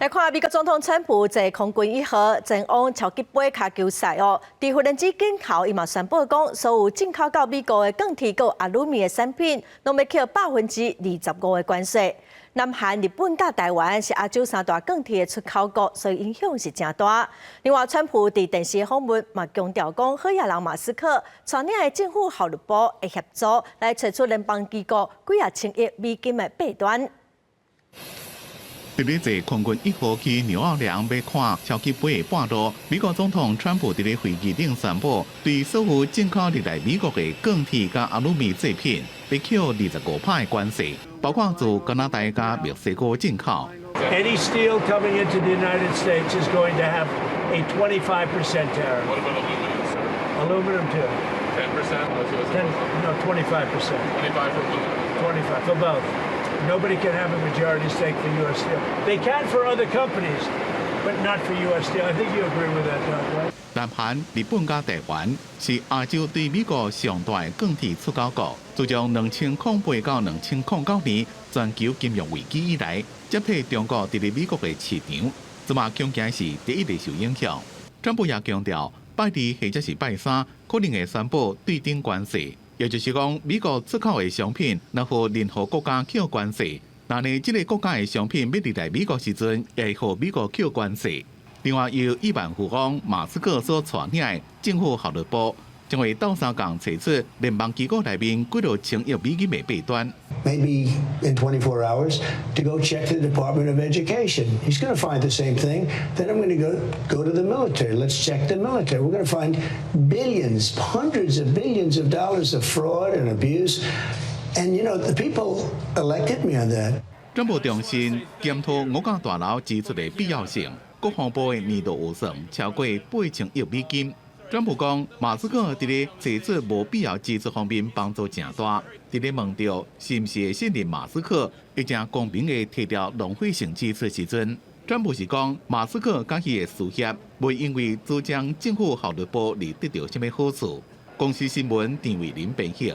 来看美国总统川普在空军以后前往超级杯卡球赛哦，伫忽然之间后，伊嘛宣布讲，所有进口到美国的钢铁和阿鲁米的产品，拢要扣25%的关税。南韩、日本甲台湾是亚洲三大钢铁的出口国，所以影响是真大。另外，川普伫电视访问嘛强调讲，好野人马斯克带领的政府效率部会协助来找出联邦机构几啊千亿美金的弊端。伫咧坐空军1号机纽奥良要看超级杯的半路，美国总统川普伫咧会议顶宣布，对所有进口入来美国的钢铁甲阿鲁米制品，要扣25%的关税，包括自加拿大甲墨西哥进口。Any steel coming into the United States is going to have a 25% tariff. What about aluminum, sir? Aluminum too. 10%? No, 25%. 25 for aluminum. 25 for both. Nobody can have a majority stake for U.S. Steel. They can for other companies, but not for U.S. Steel. I think you agree with that, right? 南韩、日本甲台湾是亚洲对美国上大的钢铁出口国。自从2008到2009年全球金融危机以来，接替中国伫咧美国的市场，即马恐惊是第一个受影响。川普也强调，拜二或者是拜三可能会宣布对等关税。也就是讲，美国出口的商品，若互任何国家扣关税，那呢，这个国家的商品要入来美国时阵，也会互美国扣关税。另外，由亿万富翁马斯克所带领的政府效率部，将会斗相共找出联邦机构内面几多千亿美金的弊端。Maybe in 24 hours to go check the Department of Education. He's going to find the same thing. Then I'm going to go to the military. Let's check the military. We're going to find billions, hundreds of billions of dollars of fraud and abuse. And you know, the people elected me on that. 川普重申检讨五角大楼支出的必要性。国防部的年度预算超过8000亿美金。川普讲，马斯克伫咧制止无必要支出方面帮助正大。伫咧问到是毋是会信任马斯克，会正公平的摕掉浪费性支出时阵，川普是讲马斯克甲伊的事业未因为主张政府效率部而得到什么好处。公司新闻陈伟林编写。